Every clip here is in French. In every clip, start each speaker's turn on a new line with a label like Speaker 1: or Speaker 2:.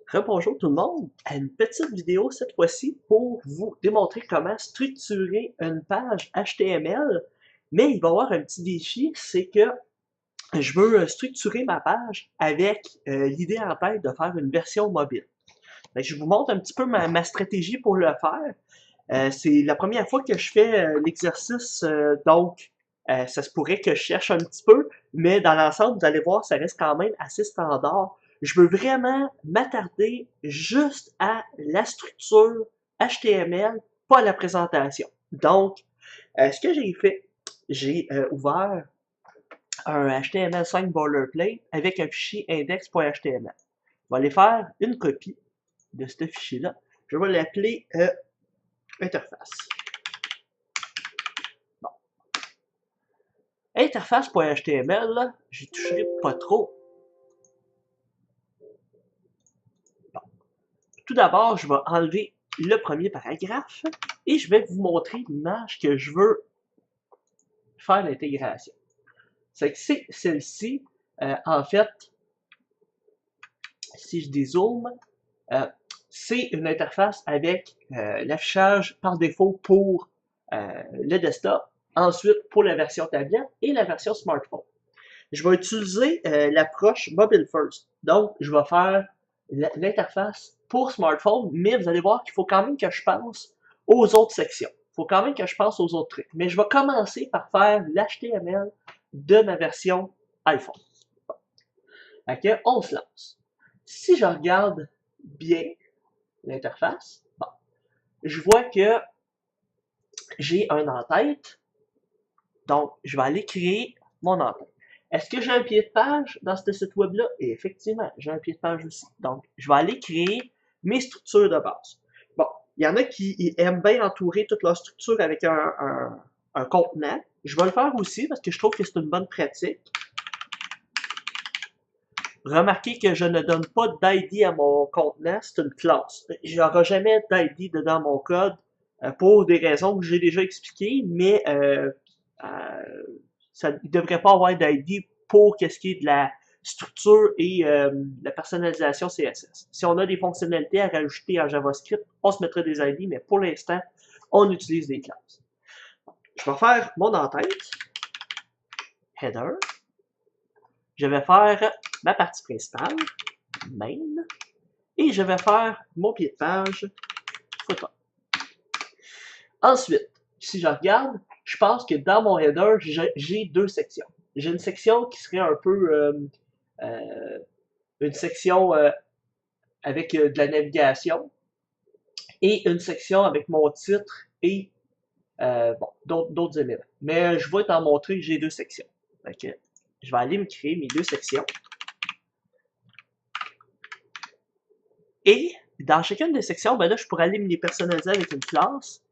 Speaker 1: Rebonjour tout le monde, à une petite vidéo cette fois-ci pour vous démontrer comment structurer une page HTML, mais il va y avoir un petit défi, c'est que je veux structurer ma page avec l'idée en tête de faire une version mobile. Fait que je vous montre un petit peu ma stratégie pour le faire. C'est la première fois que je fais l'exercice, donc ça se pourrait que je cherche un petit peu, mais dans l'ensemble, vous allez voir, ça reste quand même assez standard. Je veux vraiment m'attarder juste à la structure HTML, pas à la présentation. Donc, ce que j'ai fait, j'ai ouvert un HTML5 boilerplate avec un fichier index.html. Je vais aller faire une copie de ce fichier-là. Je vais l'appeler interface. Bon. Interface.html, là, j'y toucherai pas trop. Bon. Tout d'abord, je vais enlever le premier paragraphe et je vais vous montrer l'image que je veux faire l'intégration. C'est que c'est celle-ci. En fait, si je dézoome, c'est une interface avec l'affichage par défaut pour le desktop, ensuite pour la version tablette et la version smartphone. Je vais utiliser l'approche Mobile First. Donc, je vais faire l'interface pour smartphone, mais vous allez voir qu'il faut quand même que je pense aux autres sections. Il faut quand même que je pense aux autres trucs. Mais je vais commencer par faire l'HTML de ma version iPhone. Ok, on se lance. Si je regarde bien l'interface, bon, je vois que j'ai un en-tête. Donc, je vais aller créer mon en-tête. Est-ce que j'ai un pied de page dans ce site web-là? Et effectivement, j'ai un pied de page aussi. Donc, je vais aller créer mes structures de base. Bon, il y en a qui aiment bien entourer toute leur structure avec un contenant. Je vais le faire aussi parce que je trouve que c'est une bonne pratique. Remarquez que je ne donne pas d'ID à mon contenant, c'est une classe. Il n'y aura jamais d'ID dedans mon code pour des raisons que j'ai déjà expliquées, mais ça ne devrait pas avoir d'ID pour ce qui est de la structure et la personnalisation CSS. Si on a des fonctionnalités à rajouter en JavaScript, on se mettrait des ID, mais pour l'instant, on utilise des classes. Je vais faire mon en-tête, header. Je vais faire ma partie principale, main, et je vais faire mon pied de page, footer. Ensuite, si je regarde, je pense que dans mon header, j'ai deux sections. J'ai une section qui serait un peu une section avec de la navigation et une section avec mon titre et bon, d'autres éléments. Mais je vais t'en montrer que j'ai deux sections. Okay. Je vais aller me créer mes deux sections. Et dans chacune des sections, ben là, je pourrais aller me les personnaliser avec une classe.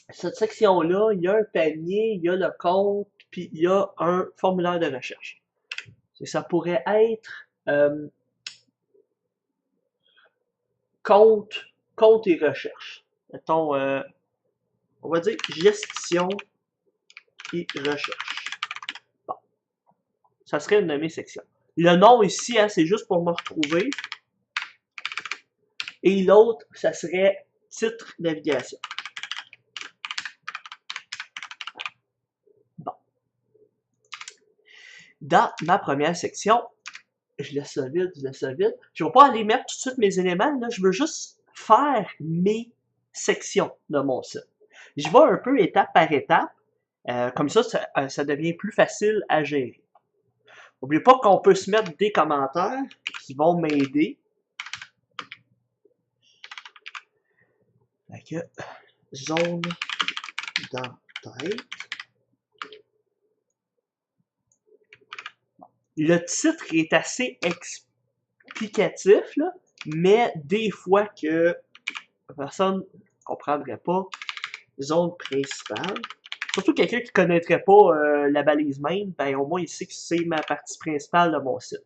Speaker 1: Cette section-là, il y a un panier, il y a le compte, puis il y a un formulaire de recherche. Ça pourrait être compte et recherche. Mettons, on va dire gestion et recherche. Bon, ça serait une de mes sections. Le nom ici, hein, c'est juste pour me retrouver. Et l'autre, ça serait titre navigation. Bon. Dans ma première section, je laisse ça vide, je laisse ça vide. Je ne vais pas aller mettre tout de suite mes éléments, là. Je veux juste faire mes sections de mon site. Je vais un peu étape par étape. Comme ça, ça devient plus facile à gérer. N'oubliez pas qu'on peut se mettre des commentaires qui vont m'aider. Zone d'entête. Le titre est assez explicatif, là, mais des fois que la personne ne comprendrait pas, zone principale. Surtout quelqu'un qui ne connaîtrait pas la balise main, ben au moins il sait que c'est ma partie principale de mon site.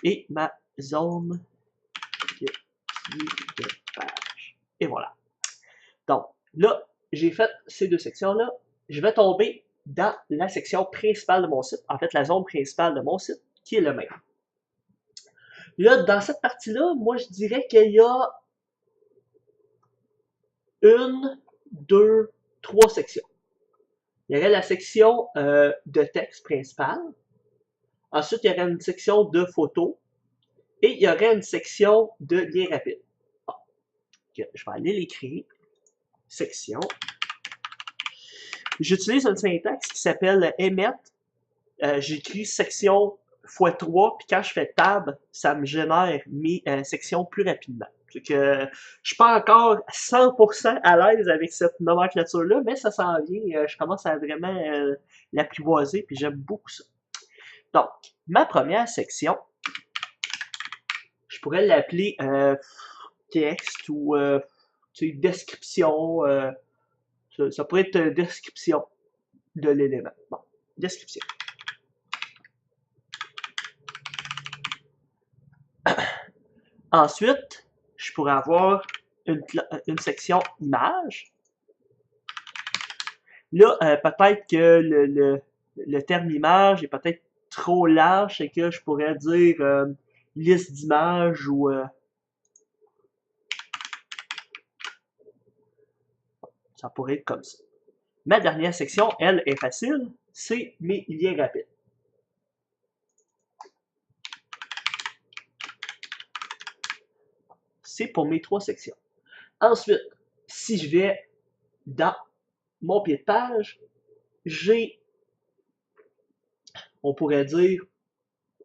Speaker 1: Et ma zone de page. Et voilà. Donc, là, j'ai fait ces deux sections-là. Je vais tomber dans la section principale de mon site. En fait, la zone principale de mon site, qui est le main. Là, dans cette partie-là, moi, je dirais qu'il y a une, deux, trois sections. Il y aurait la section de texte principale. Ensuite, il y aurait une section de photos. Et il y aurait une section de liens rapides. Bon. Je vais aller l'écrire. Section. J'utilise une syntaxe qui s'appelle emmet. J'écris section x3, puis quand je fais tab, ça me génère mes sections plus rapidement. Donc, je suis pas encore 100% à l'aise avec cette nomenclature-là, mais ça s'en vient. Je commence à vraiment l'apprivoiser, puis j'aime beaucoup ça. Donc, ma première section, je pourrais l'appeler texte ou description. Ça pourrait être description de l'élément. Bon, description. Ensuite, je pourrais avoir une section image. Là, peut-être que le terme image est peut-être trop large et que je pourrais dire liste d'images ou ça pourrait être comme ça. Ma dernière section, elle, est facile, c'est mes liens rapides. C'est pour mes trois sections. Ensuite, si je vais dans mon pied de page, j'ai, on pourrait dire,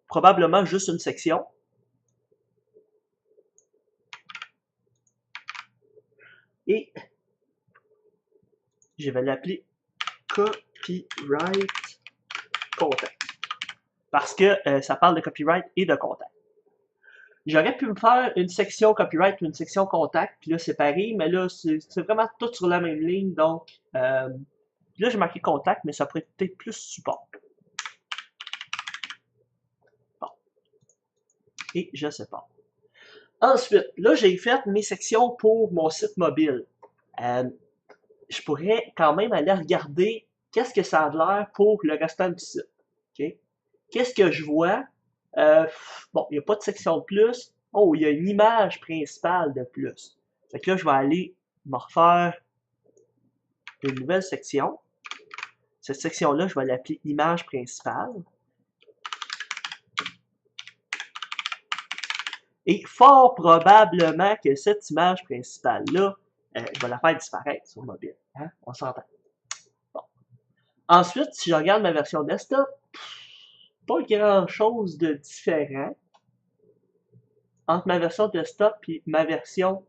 Speaker 1: probablement juste une section. Et je vais l'appeler Copyright Contact. Parce que ça parle de copyright et de contact. J'aurais pu me faire une section copyright ou une section contact, puis là séparé, mais là c'est vraiment tout sur la même ligne, donc là j'ai marqué contact, mais ça pourrait être peut-être plus support. Bon. Et je sépare. Ensuite, là j'ai fait mes sections pour mon site mobile. Je pourrais quand même aller regarder qu'est-ce que ça a de l'air pour le restant du site. Okay? Qu'est-ce que je vois? Bon, il n'y a pas de section de plus. Oh, il y a une image principale de plus. Fait que là, je vais aller me refaire une nouvelle section. Cette section-là, je vais l'appeler image principale. Et fort probablement que cette image principale-là, je vais la faire disparaître sur mobile. Hein? On s'entend. Bon. Ensuite, si je regarde ma version desktop, pas grand-chose de différent entre ma version desktop et ma version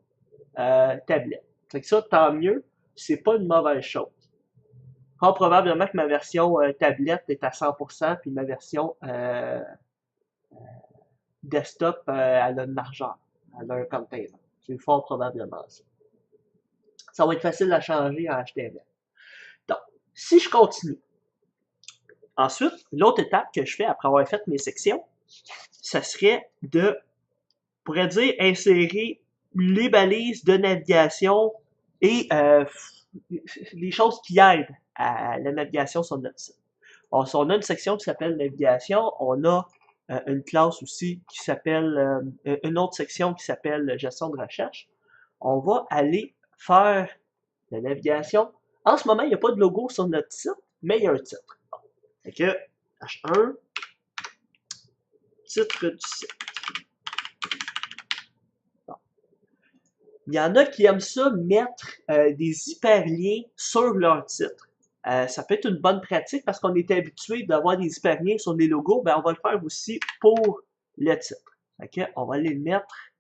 Speaker 1: tablette. Fait que ça, tant mieux, c'est pas une mauvaise chose. Fort probablement que ma version tablette est à 100%, puis ma version desktop, elle a une largeur, elle a un container. C'est fort probablement ça. Ça va être facile à changer en HTML. Donc, si je continue, ensuite, l'autre étape que je fais après avoir fait mes sections, ça serait de, on pourrait dire, insérer les balises de navigation et les choses qui aident à la navigation sur notre site. Alors, si on a une section qui s'appelle navigation, on a une classe aussi qui s'appelle, une autre section qui s'appelle gestion de recherche. On va aller faire la navigation. En ce moment, il n'y a pas de logo sur notre site, mais il y a un titre. Bon. Fait que H1, titre du site. Bon. Il y en a qui aiment ça mettre des hyperliens sur leur titre. Ça peut être une bonne pratique parce qu'on est habitué d'avoir des hyperliens sur les logos, ben on va le faire aussi pour le titre. Ok, on va aller le mettre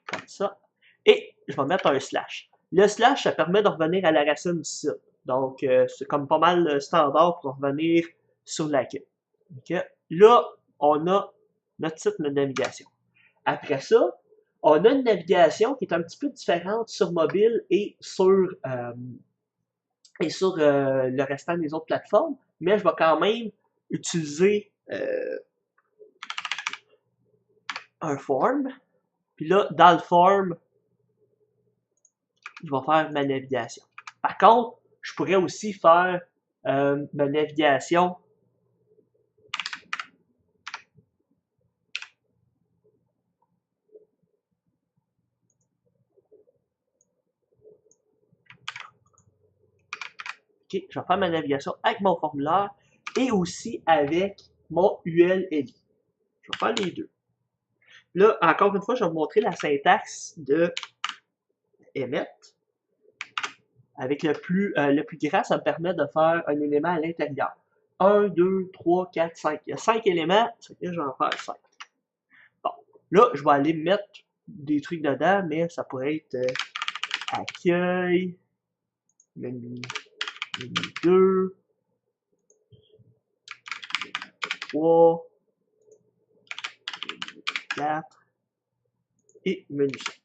Speaker 1: comme ça, et je vais mettre un slash. Le slash, ça permet de revenir à la racine du site. Donc, c'est comme pas mal standard pour revenir sur la queue. Okay. Là, on a notre site de navigation. Après ça, on a une navigation qui est un petit peu différente sur mobile et sur le restant des autres plateformes, mais je vais quand même utiliser un form. Puis là, dans le form, je vais faire ma navigation. Par contre, je pourrais aussi faire ma navigation OK, je vais faire ma navigation avec mon formulaire et aussi avec mon ULLI. Je vais faire les deux. Là, encore une fois, je vais vous montrer la syntaxe de émettre. Avec le plus grand, ça me permet de faire un élément à l'intérieur. 1, 2, 3, 4, 5. Il y a 5 éléments, c'est que je vais en faire 5. Bon, là, je vais aller mettre des trucs dedans, mais ça pourrait être accueil, menu 2, 3, 4 et menu 5.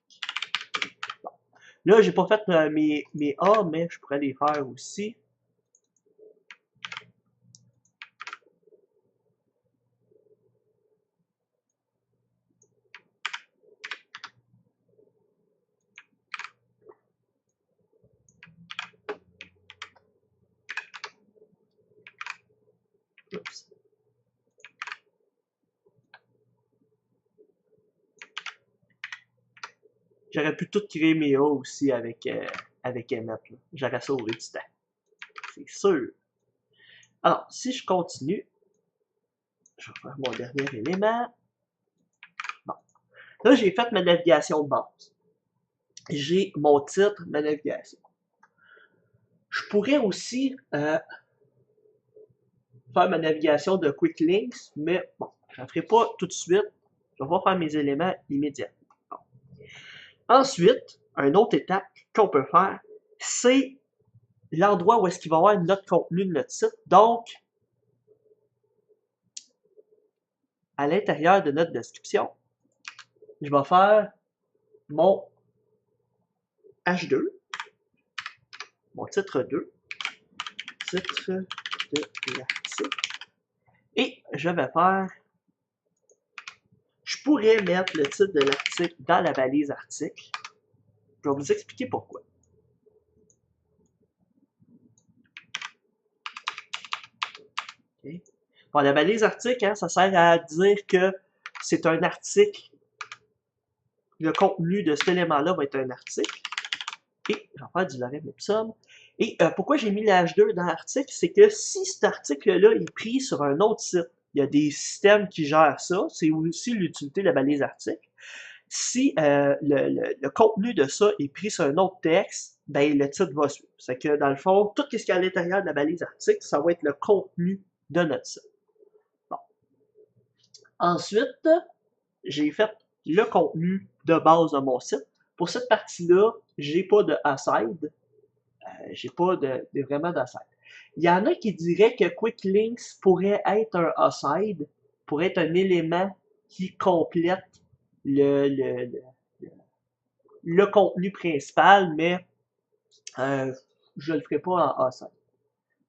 Speaker 1: Bon. Là, j'ai pas fait mes A, mais je pourrais les faire aussi. Oups. J'aurais pu tout créer mes A aussi avec Emmet. J'aurais sauvé du temps. C'est sûr. Alors, si je continue, je vais faire mon dernier élément. Bon. Là, j'ai fait ma navigation de base. J'ai mon titre, ma navigation. Je pourrais aussi faire ma navigation de Quick Links, mais bon, je ne ferai pas tout de suite. Je vais faire mes éléments immédiatement. Bon. Ensuite, une autre étape qu'on peut faire, c'est l'endroit où est-ce qu'il va y avoir notre contenu de notre site. Donc, à l'intérieur de notre description, je vais faire mon H2, mon titre 2, titre de l'article, et je vais faire, je pourrais mettre le titre de l'article dans la balise article. Je vais vous expliquer pourquoi. Okay. Bon, la balise article, hein, ça sert à dire que c'est un article. Le contenu de cet élément-là va être un article. Et je vais faire du lorem ipsum. Et pourquoi j'ai mis la H2 dans l'article, c'est que si cet article-là est pris sur un autre site, il y a des systèmes qui gèrent ça, c'est aussi l'utilité de la balise article. Si le contenu de ça est pris sur un autre texte, ben le titre va suivre. C'est que dans le fond, tout ce qui est à l'intérieur de la balise article, ça va être le contenu de notre site. Bon. Ensuite, j'ai fait le contenu de base de mon site. Pour cette partie-là, j'ai pas de aside. J'ai pas vraiment d'aside. Il y en a qui diraient que Quick Links pourrait être un aside, pourrait être un élément qui complète le contenu principal, mais je le ferai pas en aside.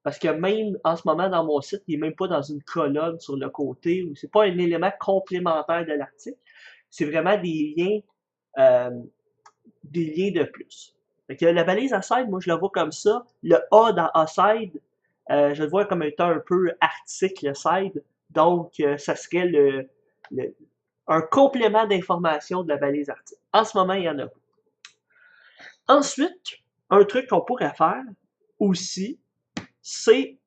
Speaker 1: Parce que même en ce moment dans mon site, il n'est même pas dans une colonne sur le côté, ou c'est pas un élément complémentaire de l'article. C'est vraiment des liens de plus. Fait que la balise aside, moi je la vois comme ça. Le A dans aside, je le vois comme étant un peu article side. Donc, ça serait un complément d'information de la balise article. En ce moment, il y en a pas. Ensuite, un truc qu'on pourrait faire aussi, c'est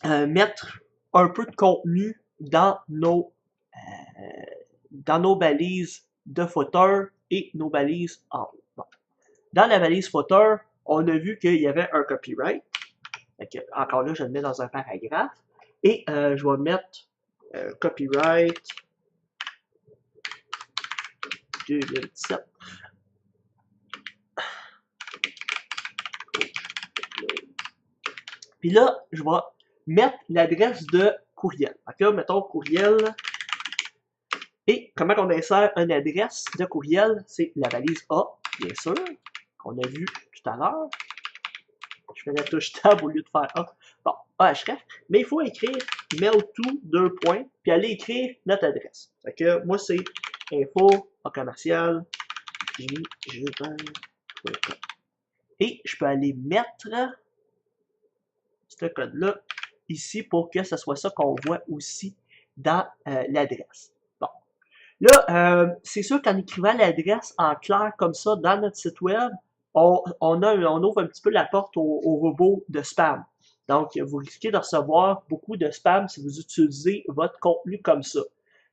Speaker 1: mettre un peu de contenu dans nos balises de footer et nos balises en haut. Bon. Dans la balise footer, on a vu qu'il y avait un copyright. Donc, encore là, je le mets dans un paragraphe. Et je vais mettre copyright 2017. Puis là, je vais mettre l'adresse de courriel. Donc là, mettons courriel. Et comment on insère une adresse de courriel? C'est la balise A, bien sûr, qu'on a vu tout à l'heure. Je fais la touche tab au lieu de faire A. Bon, href. Mais il faut écrire mail2, 2 points, puis aller écrire notre adresse. Fait que moi, c'est info commercial jimmyjubin.com. Et je peux aller mettre ce code-là ici pour que ce soit ça qu'on voit aussi dans l'adresse. Bon. Là, c'est sûr qu'en écrivant l'adresse en clair comme ça dans notre site web, on ouvre un petit peu la porte au robot de spam. Donc, vous risquez de recevoir beaucoup de spam si vous utilisez votre contenu comme ça.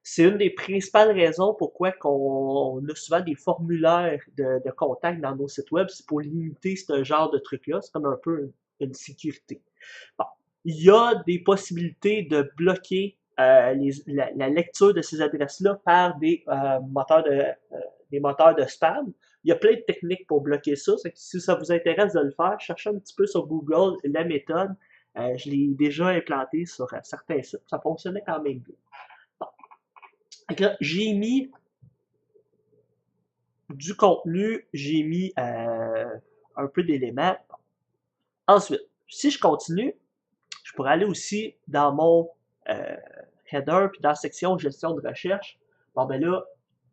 Speaker 1: C'est une des principales raisons pourquoi on a souvent des formulaires de contact dans nos sites web, c'est pour limiter ce genre de truc-là. C'est comme un peu une sécurité. Bon. Il y a des possibilités de bloquer la lecture de ces adresses-là par des moteurs de spam. Il y a plein de techniques pour bloquer ça. Si ça vous intéresse de le faire, cherchez un petit peu sur Google la méthode. Je l'ai déjà implanté sur certains sites. Ça fonctionnait quand même bien. Bon. Là, j'ai mis du contenu, j'ai mis un peu d'éléments. Ensuite, si je continue, je pourrais aller aussi dans mon header, puis dans la section gestion de recherche. Bon, ben là,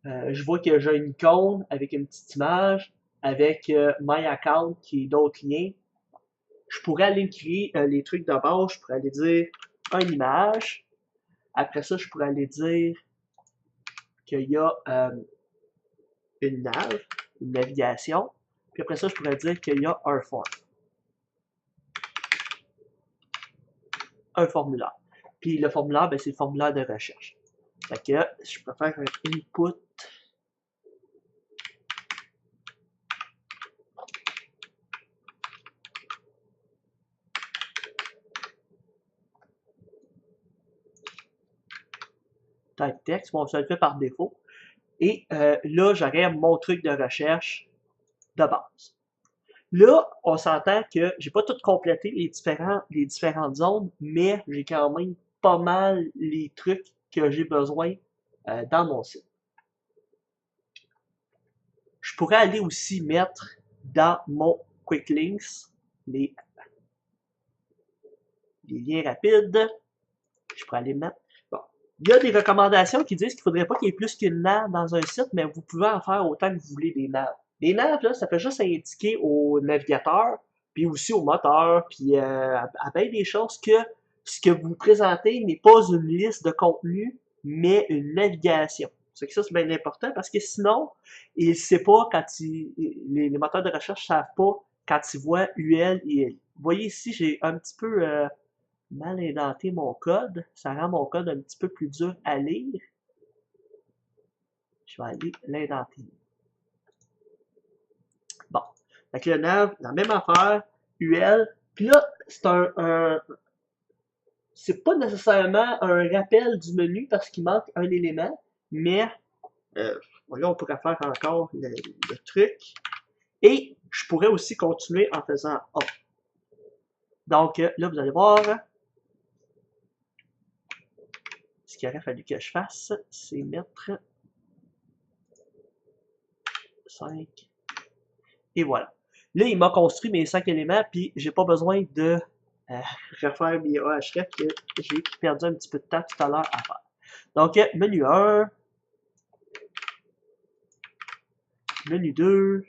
Speaker 1: je vois que j'ai une icône avec une petite image, avec My Account qui est d'autres liens. Je pourrais aller créer les trucs de base, je pourrais aller dire une image. Après ça, je pourrais aller dire qu'il y a une nav, une navigation. Puis après ça, je pourrais dire qu'il y a un form. Un formulaire. Puis le formulaire, ben, c'est le formulaire de recherche. Fait que je peux faire un input. Type text, bon, ça le fait par défaut. Et là, j'aurais mon truc de recherche de base. Là, on s'entend que j'ai pas tout complété les différentes zones, mais j'ai quand même pas mal les trucs que j'ai besoin dans mon site. Je pourrais aller aussi mettre dans mon Quick Links les liens rapides. Je pourrais aller mettre. Bon. Il y a des recommandations qui disent qu'il faudrait pas qu'il y ait plus qu'une nav dans un site, mais vous pouvez en faire autant que vous voulez des navs. Les navs, là, ça peut juste indiquer au navigateur, puis aussi au moteur, puis à bien des choses que ce que vous présentez n'est pas une liste de contenu, mais une navigation. C'est que ça, c'est bien important parce que sinon, il sait pas quand les moteurs de recherche savent pas quand ils voient UL et LI. Vous voyez ici, j'ai un petit peu mal indenté mon code. Ça rend mon code un petit peu plus dur à lire. Je vais aller l'indenter. Bon. Fait que le nav, la même affaire, UL. Puis là, c'est pas nécessairement un rappel du menu parce qu'il manque un élément, mais là, on pourrait faire encore le truc. Et je pourrais aussi continuer en faisant A. Donc là, vous allez voir, ce qu'il aurait fallu que je fasse, c'est mettre 5. Et voilà. Là, il m'a construit mes 5 éléments, puis j'ai pas besoin de refaire mes AHREF que j'ai perdu un petit peu de temps tout à l'heure à faire. Donc, menu 1, menu 2,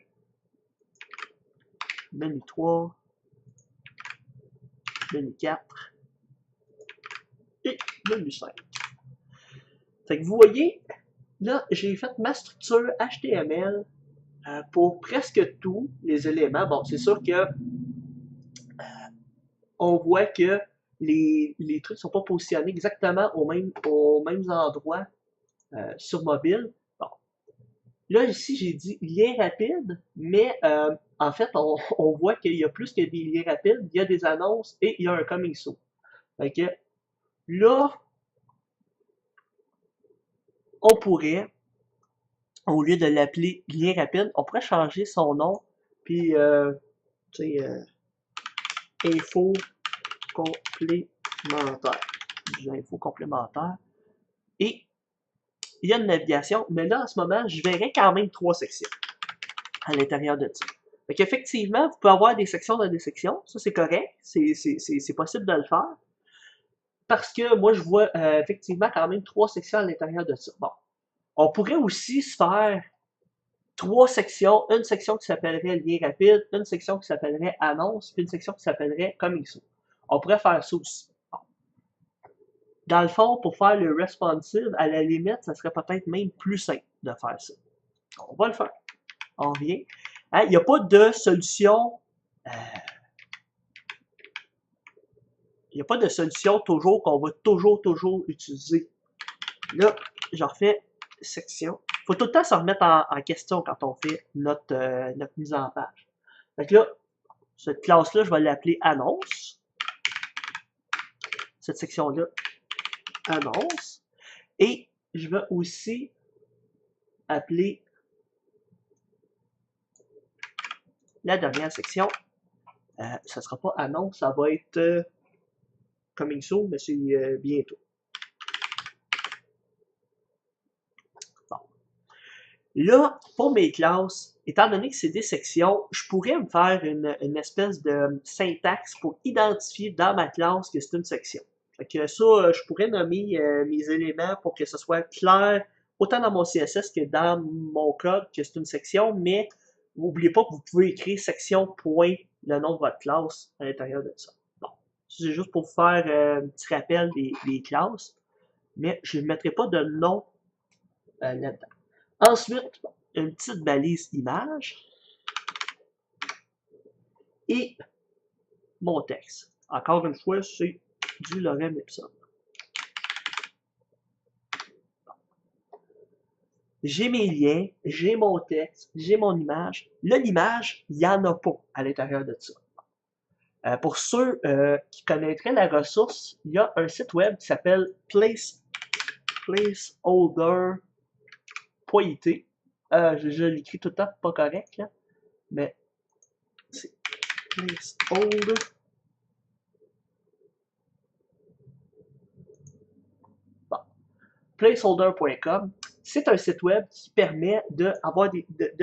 Speaker 1: menu 3, menu 4 et menu 5. Fait que vous voyez, là, j'ai fait ma structure HTML pour presque tous les éléments. Bon, c'est sûr que on voit que les trucs sont pas positionnés exactement aux mêmes endroits sur mobile. Bon. Là, ici, j'ai dit lien rapide, mais en fait, on voit qu'il y a plus que des liens rapides, il y a des annonces et il y a un coming soon. Fait que là, on pourrait, au lieu de l'appeler lien rapide, on pourrait changer son nom, puis, tu sais, info complémentaire. Info complémentaire. Et il y a une navigation, mais là, en ce moment, je verrai quand même 3 sections à l'intérieur de ça. Fait qu'effectivement, vous pouvez avoir des sections dans des sections, ça c'est correct, c'est possible de le faire. Parce que moi, je vois effectivement quand même 3 sections à l'intérieur de ça. Bon. On pourrait aussi se faire 3 sections, une section qui s'appellerait lien rapide, une section qui s'appellerait annonce, puis une section qui s'appellerait coming soon. On pourrait faire ça aussi. Bon. Dans le fond, pour faire le responsive, à la limite, ça serait peut-être même plus simple de faire ça. On va le faire. On revient. Hein, il n'y a pas de solution. Il n'y a pas de solution toujours qu'on va toujours utiliser. Là, je refais section. Il faut tout le temps se remettre en question quand on fait notre mise en page. Donc là, cette classe-là, je vais l'appeler annonce. Cette section-là, annonce. Et je vais aussi appeler la dernière section. Ça ne sera pas annonce, ça va être coming soon, mais c'est bientôt. Bon. Là, pour mes classes, étant donné que c'est des sections, je pourrais me faire une espèce de syntaxe pour identifier dans ma classe que c'est une section. Fait que ça, je pourrais nommer mes éléments pour que ce soit clair, autant dans mon CSS que dans mon code, que c'est une section, mais n'oubliez pas que vous pouvez écrire section point le nom de votre classe à l'intérieur de ça. Bon, c'est juste pour vous faire un petit rappel des classes, mais je ne mettrai pas de nom là-dedans. Ensuite, une petite balise image et mon texte. Encore une fois, c'est du Lorem Ipsum. J'ai mes liens, j'ai mon texte, j'ai mon image. Là, l'image, il n'y en a pas à l'intérieur de ça. Pour ceux qui connaîtraient la ressource, il y a un site web qui s'appelle placeholder.it. Je l'écris tout le temps, pas correct, là, mais c'est placeholder. Bon. Placeholder.com, c'est un site web qui permet de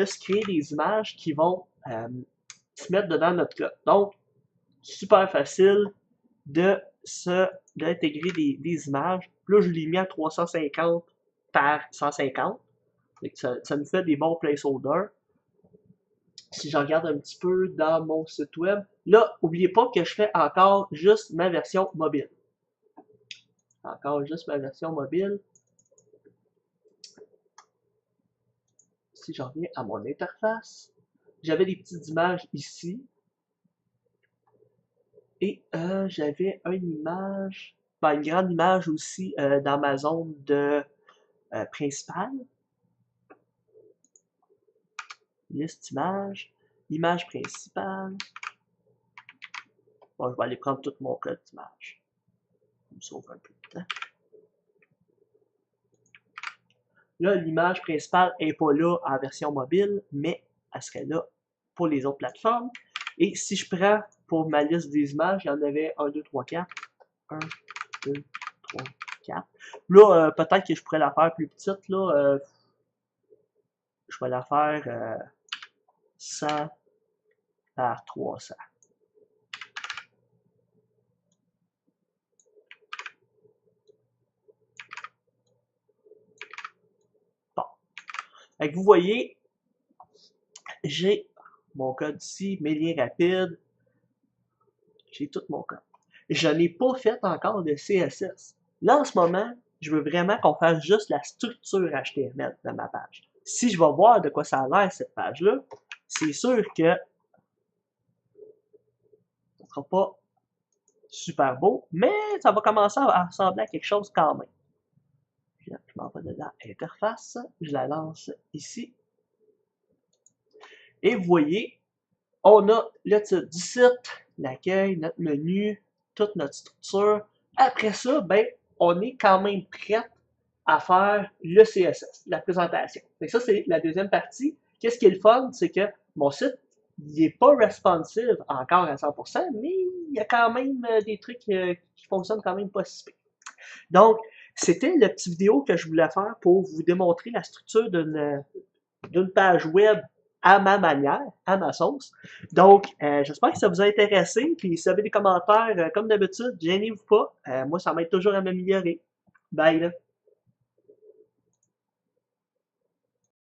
Speaker 1: se créer des images qui vont se mettre dedans notre code. Donc, super facile d'intégrer des images. Là, je l'ai mis à 350 par 150. Ça nous fait des bons placeholders. Si je regarde un petit peu dans mon site web, là, n'oubliez pas que je fais encore juste ma version mobile. Encore juste ma version mobile. Si je reviens à mon interface, j'avais des petites images ici. Et j'avais une image, une grande image aussi dans ma zone de principale. Liste image, image principale. Bon, je vais aller prendre tout mon code d'image. Ça me sauve un peu de temps. Là, l'image principale n'est pas là en version mobile, mais elle serait là pour les autres plateformes. Et si je prends pour ma liste des images, il y en avait 1, 2, 3, 4. 1, 2, 3, 4. Là, peut-être que je pourrais la faire plus petite. Là, je vais la faire 100 par 300. Bon. Donc, vous voyez, j'ai mon code ici, mes liens rapides. J'ai tout mon code. Je n'ai pas fait encore de CSS. Là, en ce moment, je veux vraiment qu'on fasse juste la structure HTML de ma page. Si je vais voir de quoi ça a l'air, cette page-là, c'est sûr que ça ne sera pas super beau, mais ça va commencer à ressembler à quelque chose quand même. Je m'en vais de l'interface, je la lance ici. Et vous voyez, on a le titre du site, l'accueil, notre menu, toute notre structure. Après ça, ben, on est quand même prêt à faire le CSS, la présentation. Donc ça, c'est la deuxième partie. Qu'est-ce qui est le fun? C'est que mon site, il n'est pas responsive encore à 100%, mais il y a quand même des trucs qui fonctionnent quand même pas si bien. Donc, c'était la petite vidéo que je voulais faire pour vous démontrer la structure d'une page web à ma manière, à ma sauce. Donc, j'espère que ça vous a intéressé. Puis, si vous avez des commentaires, comme d'habitude, gênez-vous pas. Moi, ça m'aide toujours à m'améliorer. Bye là!